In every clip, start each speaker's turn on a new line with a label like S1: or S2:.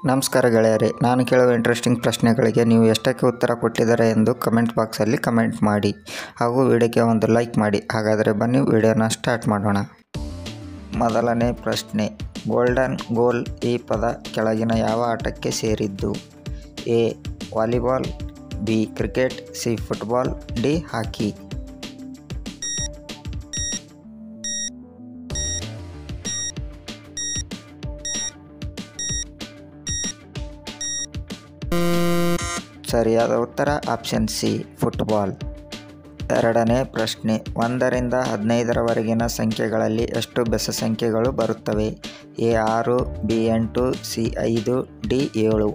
S1: ನಮಸ್ಕಾರ ಗೆಳೆಯರೇ, ನಾನು ಕೇಳುವ ಇಂಟ್ರೆಸ್ಟಿಂಗ್ ಪ್ರಶ್ನೆಗಳಿಗೆ ನೀವು ಎಷ್ಟಕ್ಕೆ ಉತ್ತರ ಕೊಟ್ಟಿದ್ದಾರೆ ಎಂದು ಕಮೆಂಟ್ ಬಾಕ್ಸಲ್ಲಿ ಕಮೆಂಟ್ ಮಾಡಿ ಹಾಗೂ ವಿಡಿಯೋಕ್ಕೆ ಒಂದು ಲೈಕ್ ಮಾಡಿ. ಹಾಗಾದರೆ ಬನ್ನಿ ವಿಡಿಯೋನ ಸ್ಟಾರ್ಟ್ ಮಾಡೋಣ. ಮೊದಲನೇ ಪ್ರಶ್ನೆ, ಗೋಲ್ಡನ್ ಗೋಲ್ ಈ ಪದ ಕೆಳಗಿನ ಯಾವ ಆಟಕ್ಕೆ ಸೇರಿದ್ದು? A volleyball, B cricket, C football, D hockey. ಸರಿಯಾದ ಉತ್ತರ ಆಪ್ಷನ್ ಸಿ ಫುಟ್ಬಾಲ್. ಎರಡನೇ ಪ್ರಶ್ನೆ, 1ರಿಂದ 15ರವರೆಗಿನ ಸಂಖ್ಯೆಗಳಲ್ಲಿ ಎಷ್ಟು ಬೆಸ ಸಂಖ್ಯೆಗಳು ಬರುತ್ತವೆ? A 6, B 8, C 5, D 7.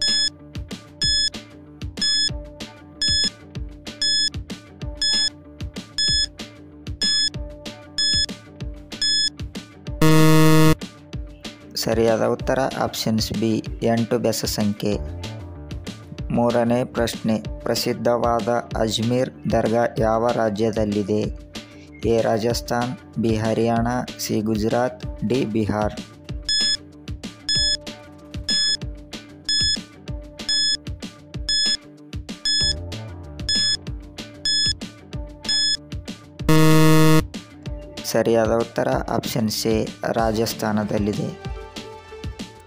S1: ಸರಿಯಾದ ಉತ್ತರ ಆಪ್ಷನ್ಸ್ ಬಿ 8 ಬೆಸ ಸಂಖ್ಯೆ. ಮೂರನೇ ಪ್ರಶ್ನೆ, ಪ್ರಸಿದ್ಧವಾದ ಅಜ್ಮೀರ್ ದರ್ಗಾ ಯಾವ ರಾಜ್ಯದಲ್ಲಿದೆ? A Rajasthan, B Haryana, C Gujarat, D Bihar. ಸರಿಯಾದ ಉತ್ತರ ಆಪ್ಷನ್ ಸಿ ರಾಜಸ್ಥಾನದಲ್ಲಿದೆ.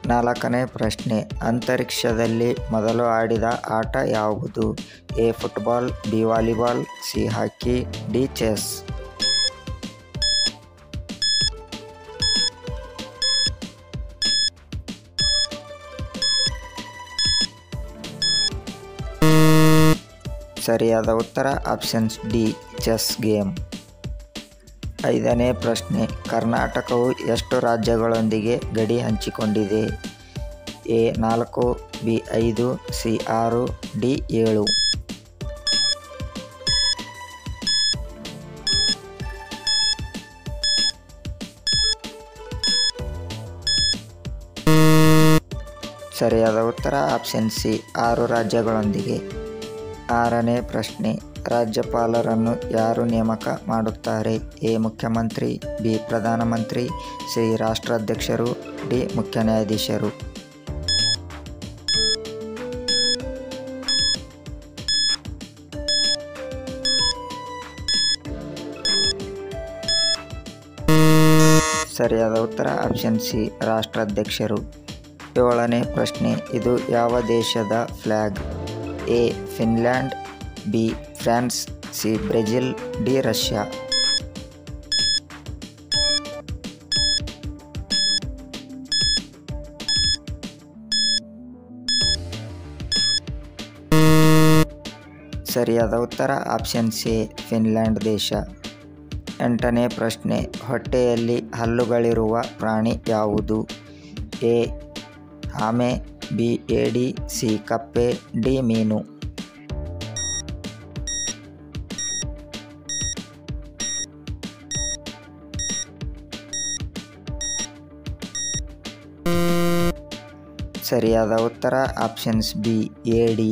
S1: ನಾಲ್ಕನೇ ಪ್ರಶ್ನೆ, ಅಂತರಿಕ್ಷದಲ್ಲಿ ಮೊದಲು ಆಡಿದ ಆಟ ಯಾವುದು? A football, B volleyball, C hockey, D chess. ಸರಿಯಾದ ಉತ್ತರ ಆಪ್ಷನ್ಸ್ ಡಿ ಚೆಸ್ ಗೇಮ್. ಐದನೇ ಪ್ರಶ್ನೆ, ಕರ್ನಾಟಕವು ಎಷ್ಟು ರಾಜ್ಯಗಳೊಂದಿಗೆ ಗಡಿ ಹಂಚಿಕೊಂಡಿದೆ? A 4, B 5, C 6, D 7. ಸರಿಯಾದ ಉತ್ತರ ಆಪ್ಷನ್ ಸಿ 6 ರಾಜ್ಯಗಳೊಂದಿಗೆ. ಆರನೇ ಪ್ರಶ್ನೆ, ರಾಜ್ಯಪಾಲರನ್ನು ಯಾರು ನೇಮಕ ಮಾಡುತ್ತಾರೆ? ಎ ಮುಖ್ಯಮಂತ್ರಿ, ಬಿ ಪ್ರಧಾನಮಂತ್ರಿ, ಸಿ ರಾಷ್ಟ್ರಾಧ್ಯಕ್ಷರು, ಡಿ ಮುಖ್ಯ ನ್ಯಾಯಾಧೀಶರು. ಸರಿಯಾದ ಉತ್ತರ ಆಪ್ಷನ್ ಸಿ ರಾಷ್ಟ್ರಾಧ್ಯಕ್ಷರು. ಏಳನೇ ಪ್ರಶ್ನೆ, ಇದು ಯಾವ ದೇಶದ flag? A Finland, B France, C Brazil, D Russia. ಸರಿಯಾದ ಉತ್ತರ ಆಪ್ಷನ್ ಸಿ ಫಿನ್ಲ್ಯಾಂಡ್ ದೇಶ. ಎಂಟನೇ ಪ್ರಶ್ನೆ, ಹೊಟ್ಟೆಯಲ್ಲಿ ಹಲ್ಲುಗಳಿರುವ ಪ್ರಾಣಿ ಯಾವುದು? ಎ ಆಮೆ, ಬಿ ಏಡಿ, ಸಿ ಕಪ್ಪೆ, ಡಿ ಮೀನು. ಸರಿಯಾದ ಉತ್ತರ ಆಪ್ಷನ್ಸ್ ಬಿ ಏಡಿ.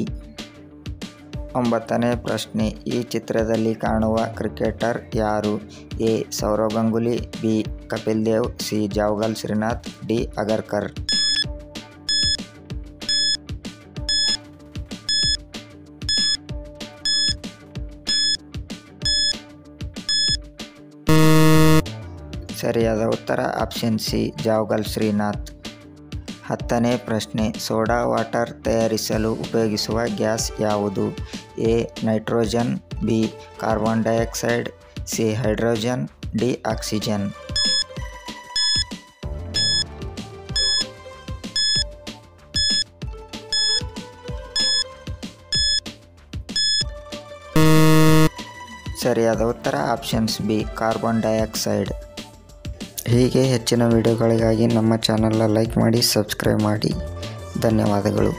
S1: ಒಂಬತ್ತನೇ ಪ್ರಶ್ನೆ, ಈ ಚಿತ್ರದಲ್ಲಿ ಕಾಣುವ ಕ್ರಿಕೆಟರ್ ಯಾರು? A Sourav Ganguly, B Kapil Dev, C Javagal Srinath, D Agarkar. ಸರಿಯಾದ ಉತ್ತರ ಆಪ್ಷನ್ ಸಿ ಜಾವಗಲ್ ಶ್ರೀನಾಥ್. ಹತ್ತನೇ ಪ್ರಶ್ನೆ, ಸೋಡಾ ವಾಟರ್ ತಯಾರಿಸಲು ಉಪಯೋಗಿಸುವ ಗ್ಯಾಸ್ ಯಾವುದು? A nitrogen, B carbon dioxide, C hydrogen, D oxygen. ಸರಿಯಾದ ಉತ್ತರ ಆಪ್ಷನ್ಸ್ ಬಿ ಕಾರ್ಬನ್ ಡೈಆಕ್ಸೈಡ್. ಹೀಗೆ ಹೆಚ್ಚಿನ ವಿಡಿಯೋಗಳಿಗಾಗಿ ನಮ್ಮ ಚಾನಲ್ನ ಲೈಕ್ ಮಾಡಿ, ಸಬ್ಸ್ಕ್ರೈಬ್ ಮಾಡಿ. ಧನ್ಯವಾದಗಳು.